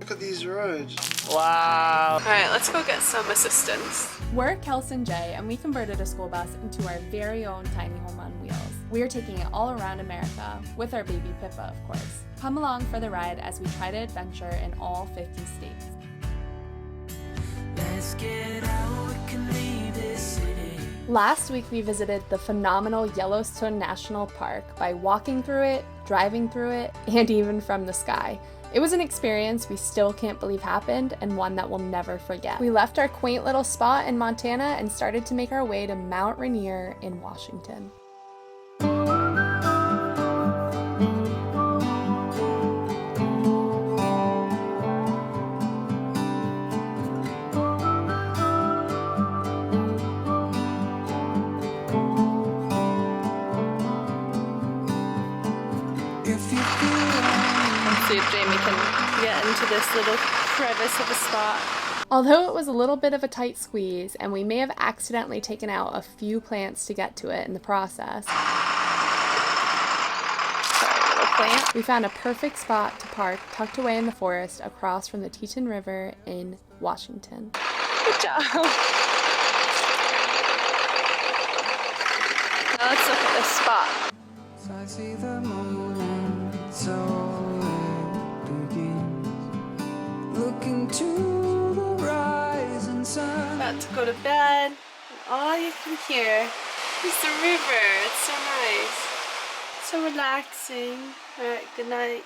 Look at these roads. Wow. Alright, let's go get some assistance. We're Kels and Jay, and we converted a school bus into our very own tiny home on wheels. We are taking it all around America, with our baby Pippa, of course. Come along for the ride as we try to adventure in all 50 states. Let's get out, we can leave this city. Last week we visited the phenomenal Yellowstone National Park by walking through it, driving through it, and even from the sky. It was an experience we still can't believe happened, and one that we'll never forget. We left our quaint little spot in Montana and started to make our way to Mount Rainier in Washington. See if Jamie can get into this little crevice of a spot. Although it was a little bit of a tight squeeze, and we may have accidentally taken out a few plants to get to it in the process, Sorry, little plant. we found a perfect spot to park tucked away in the forest across from the Teton River in Washington. Good job. Now let's look at this spot. So I see the moment, so it begins. Looking to the rising sun. About to go to bed, and all you can hear is the river. It's so nice. So relaxing. Alright, good night.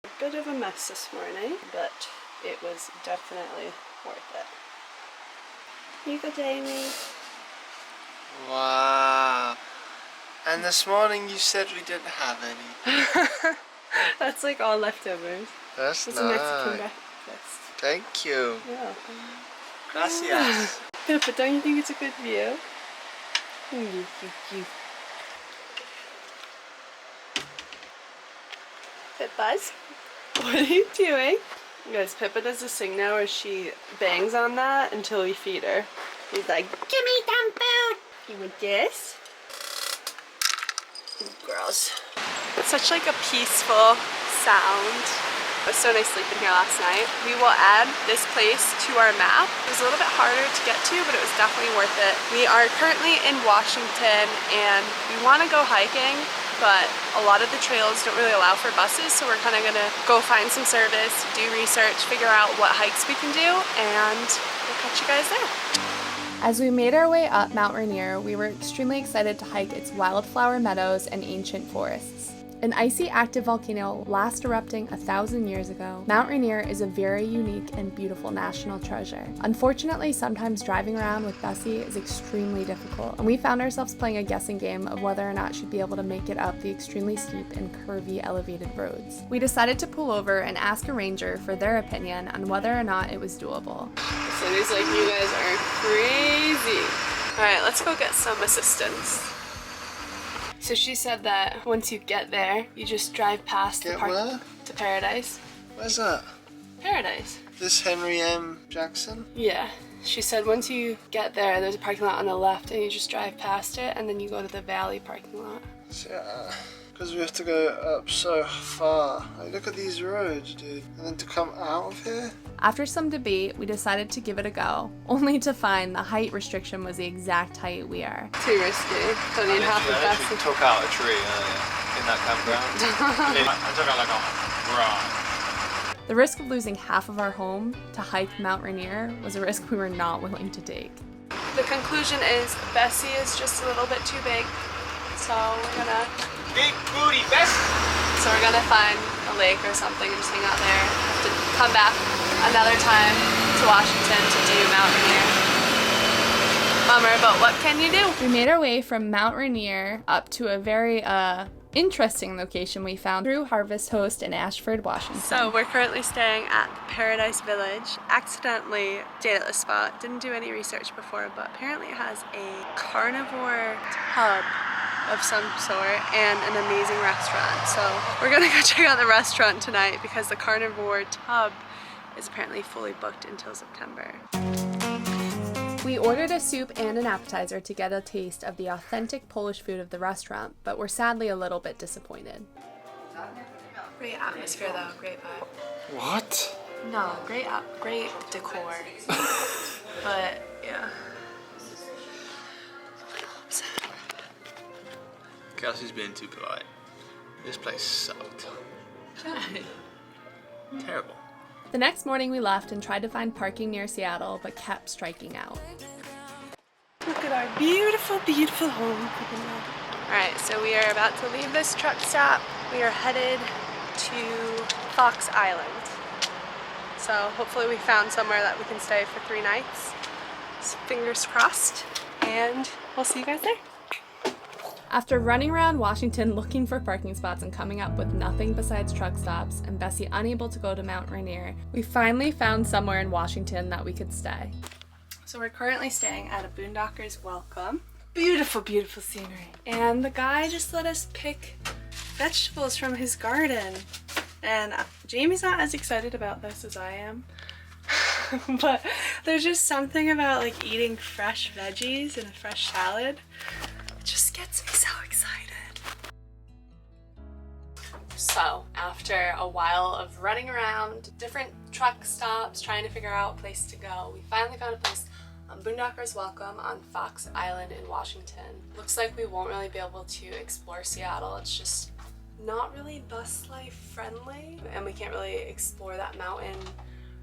A bit of a mess this morning, but it was definitely worth it. Here you go, Jamie. Wow. And this morning you said we didn't have any. That's like all leftovers. That's It's a Mexican nice. breakfast. Thank you. Yeah. Gracias. Yeah, but don't you think it's a good view? Bit Buzz, what are you doing? Guys, Pippa does this thing now where she bangs on that until we feed her. He's like, give me some food! You want this? Ooh, gross. It's such like a peaceful sound. It was so nice sleeping here last night. We will add this place to our map. It was a little bit harder to get to, but it was definitely worth it. We are currently in Washington and we want to go hiking, but a lot of the trails don't really allow for buses, so we're kind of gonna go find some service, do research, figure out what hikes we can do, and we'll catch you guys there. As we made our way up Mount Rainier, we were extremely excited to hike its wildflower meadows and ancient forests. An icy active volcano last erupting 1,000 years ago, Mount Rainier is a very unique and beautiful national treasure. Unfortunately, sometimes driving around with Bessie is extremely difficult, and we found ourselves playing a guessing game of whether or not she'd be able to make it up the extremely steep and curvy elevated roads. We decided to pull over and ask a ranger for their opinion on whether or not it was doable. So he's like, you guys are crazy. Alright, let's go get some assistance. So she said that once you get there, you just drive past the Get park where? to Paradise. Where's that? Paradise. This Henry M. Jackson? Yeah. She said once you get there, there's a parking lot on the left and you just drive past it and then you go to the Valley parking lot. Yeah. Because we have to go up so far. Like, look at these roads, dude. And then to come out of here? After some debate, we decided to give it a go, only to find the height restriction was the exact height we are. Too risky. Don't need half the I fast. took out a tree earlier in that campground. I took out like a rock. The risk of losing half of our home to hike Mount Rainier was a risk we were not willing to take. The conclusion is Bessie is just a little bit too big. So we're gonna Big booty, best. find a lake or something and just hang out there. Have to come back another time to Washington to do Mount Rainier. Bummer, but what can you do? We made our way from Mount Rainier up to a very interesting location we found through Harvest Host in Ashford, Washington. So we're currently staying at the Paradise Village. Accidentally stayed at the spot. Didn't do any research before, but apparently it has a carnivore tub of some sort and an amazing restaurant. So we're gonna go check out the restaurant tonight because the carnivore tub is apparently fully booked until September. We ordered a soup and an appetizer to get a taste of the authentic Polish food of the restaurant, but were sadly a little bit disappointed. Great atmosphere though, great vibe. What? No, great decor. But yeah. Kelsey's being too polite. This place sucked. Terrible. The next morning we left and tried to find parking near Seattle, but kept striking out. Look at our beautiful, beautiful home. Alright, so we are about to leave this truck stop. We are headed to Fox Island. So hopefully we found somewhere that we can stay for 3 nights. So fingers crossed, and we'll see you guys there. After running around Washington looking for parking spots and coming up with nothing besides truck stops, and Bessie unable to go to Mount Rainier, we finally found somewhere in Washington that we could stay. So we're currently staying at a Boondocker's Welcome. Beautiful, beautiful scenery. And the guy just let us pick vegetables from his garden. And Jamie's not as excited about this as I am. But there's just something about like eating fresh veggies and a fresh salad. It just gets me so excited. So, after a while of running around different truck stops, trying to figure out a place to go, we finally found a place on Boondocker's Welcome on Fox Island in Washington. Looks like we won't really be able to explore Seattle. It's just not really bus life friendly, and we can't really explore that mountain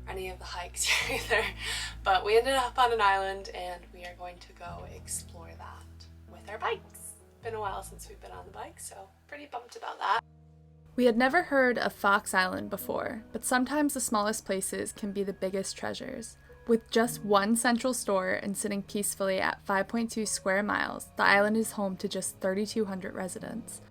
or any of the hikes here either. But we ended up on an island and we are going to go explore that with our bikes. Been a while since we've been on the bike, so pretty pumped about that. We had never heard of Fox Island before, but sometimes the smallest places can be the biggest treasures. With just one central store and sitting peacefully at 5.2 square miles, the island is home to just 3,200 residents.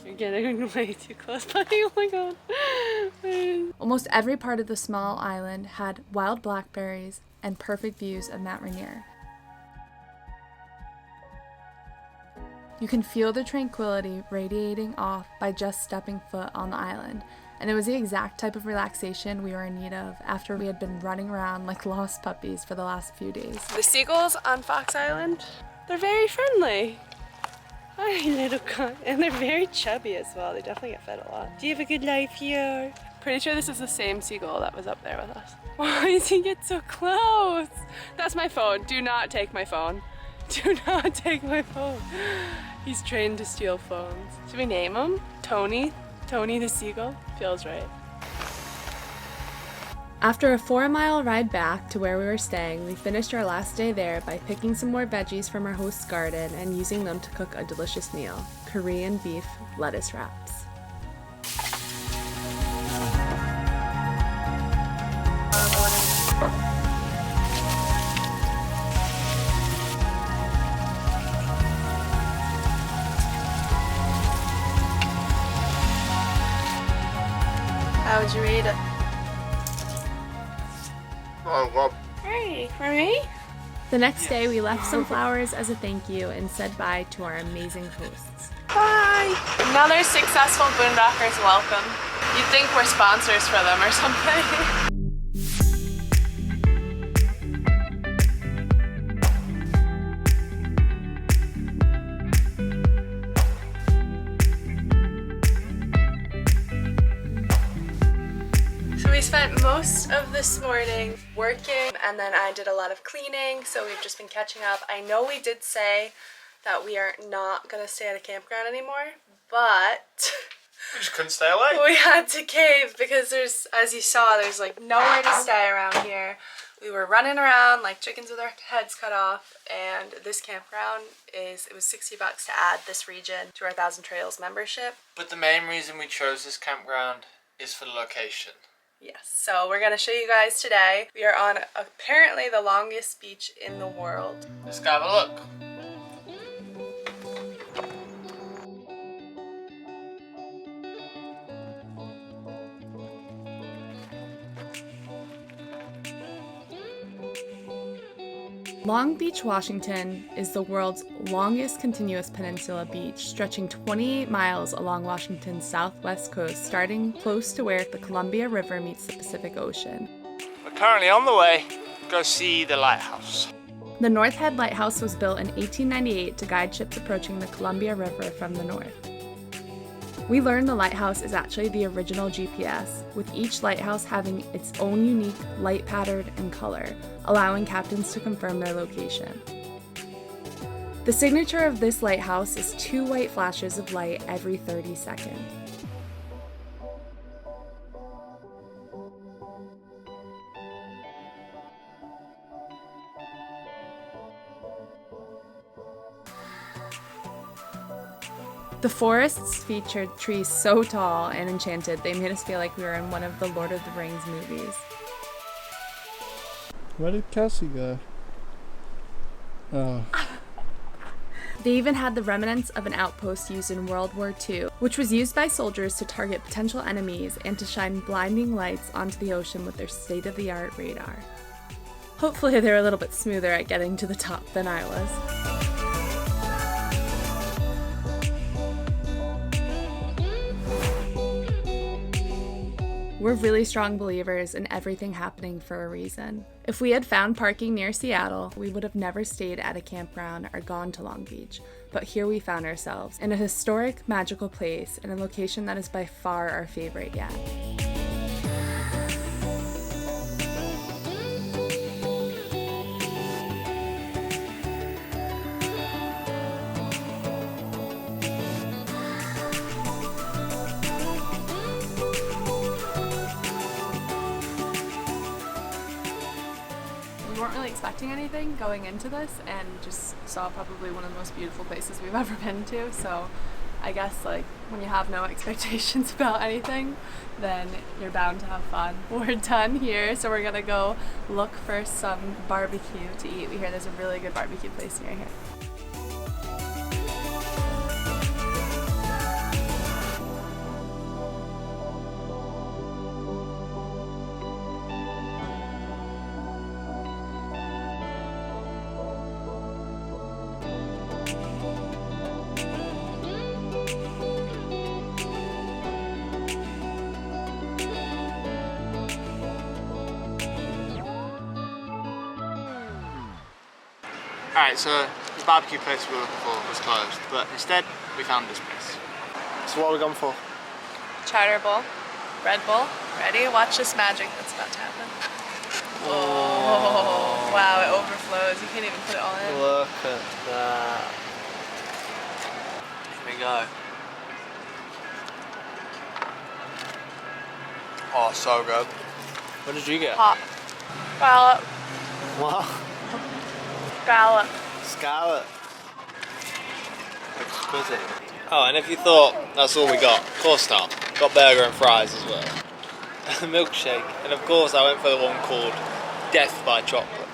You're getting way too close, buddy. Oh my god. Almost every part of the small island had wild blackberries and perfect views of Mount Rainier. You can feel the tranquility radiating off by just stepping foot on the island, and it was the exact type of relaxation we were in need of after we had been running around like lost puppies for the last few days. The seagulls on Fox Island, they're very friendly. Hi, little cunt. And they're very chubby as well. They definitely get fed a lot. Do you have a good life here? Pretty sure this is the same seagull that was up there with us. Why does he get so close? That's my phone. Do not take my phone. Do not take my phone. He's trained to steal phones. Should we name him? Tony? Tony the seagull? Feels right. After a 4-mile ride back to where we were staying, we finished our last day there by picking some more veggies from our host's garden and using them to cook a delicious meal, Korean beef lettuce wraps. How would you rate it? Oh, well, Hey, for me? The next day, we left some flowers as a thank you and said bye to our amazing hosts. Bye! Another successful Boondockers welcome. You'd think we're sponsors for them or something. We spent most of this morning working, and then I did a lot of cleaning, so we've just been catching up. I know we did say that we are not gonna stay at a campground anymore, but We just couldn't stay away. we had to cave because there's, as you saw, there's like nowhere to stay around here. We were running around like chickens with our heads cut off, and this campground it was $60 to add this region to our 1,000 Trails membership. But the main reason we chose this campground is for the location. Yes, so we're gonna show you guys today. We are on apparently the longest beach in the world. Let's go have a look. Long Beach, Washington is the world's longest continuous peninsula beach, stretching 28 miles along Washington's southwest coast, starting close to where the Columbia River meets the Pacific Ocean. We're currently on the way to go see the lighthouse. The North Head Lighthouse was built in 1898 to guide ships approaching the Columbia River from the north. We learned the lighthouse is actually the original GPS, with each lighthouse having its own unique light pattern and color, allowing captains to confirm their location. The signature of this lighthouse is 2 white flashes of light every 30 seconds. The forests featured trees so tall and enchanted they made us feel like we were in one of the Lord of the Rings movies. Where did Cassie go? Oh. They even had the remnants of an outpost used in World War II, which was used by soldiers to target potential enemies and to shine blinding lights onto the ocean with their state-of-the-art radar. Hopefully they're a little bit smoother at getting to the top than I was. We're really strong believers in everything happening for a reason. If we had found parking near Seattle, we would have never stayed at a campground or gone to Long Beach. But here we found ourselves, in a historic, magical place, in a location that is by far our favorite yet. We weren't really expecting anything going into this and just saw probably one of the most beautiful places we've ever been to, so I guess like when you have no expectations about anything, then you're bound to have fun. We're done here, so we're gonna go look for some barbecue to eat. We hear there's a really good barbecue place near here. Alright, so the barbecue place we were looking for was closed, but instead we found this place. So what are we going for? Charter Bowl, Red Bull. Ready? Watch this magic that's about to happen. Oh, wow, it overflows. You can't even put it all in. Look at that. Here we go. Oh, so good. What did you get? Hot. Scallop. What? Scallop. Scallop. Exquisite. Oh, and if you thought that's all we got, of course not. Got burger and fries as well. A milkshake. And of course I went for the one called Death by Chocolate.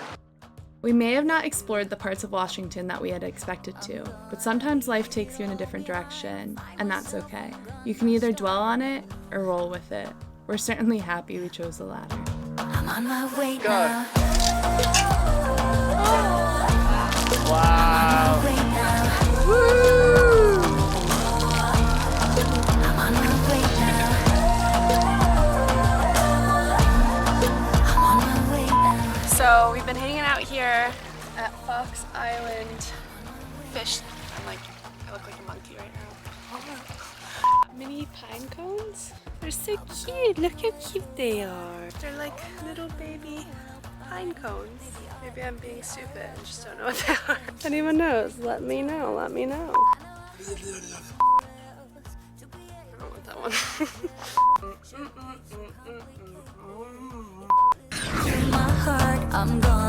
We may have not explored the parts of Washington that we had expected to, but sometimes life takes you in a different direction, and that's okay. You can either dwell on it or roll with it. We're certainly happy we chose the latter. I'm on my way Go. now. Wow. Way now. Woo! I'm on my way now. I'm on my way now. So we've been hanging out here at Fox Island Fish. I look like a monkey right now. Mini pine cones. They're so cute. Look how cute they are. They're like little baby pine cones. Maybe I'm being stupid and just don't know what they are. If anyone knows, let me know. Let me know. I don't want that one. In my heart, I'm gone.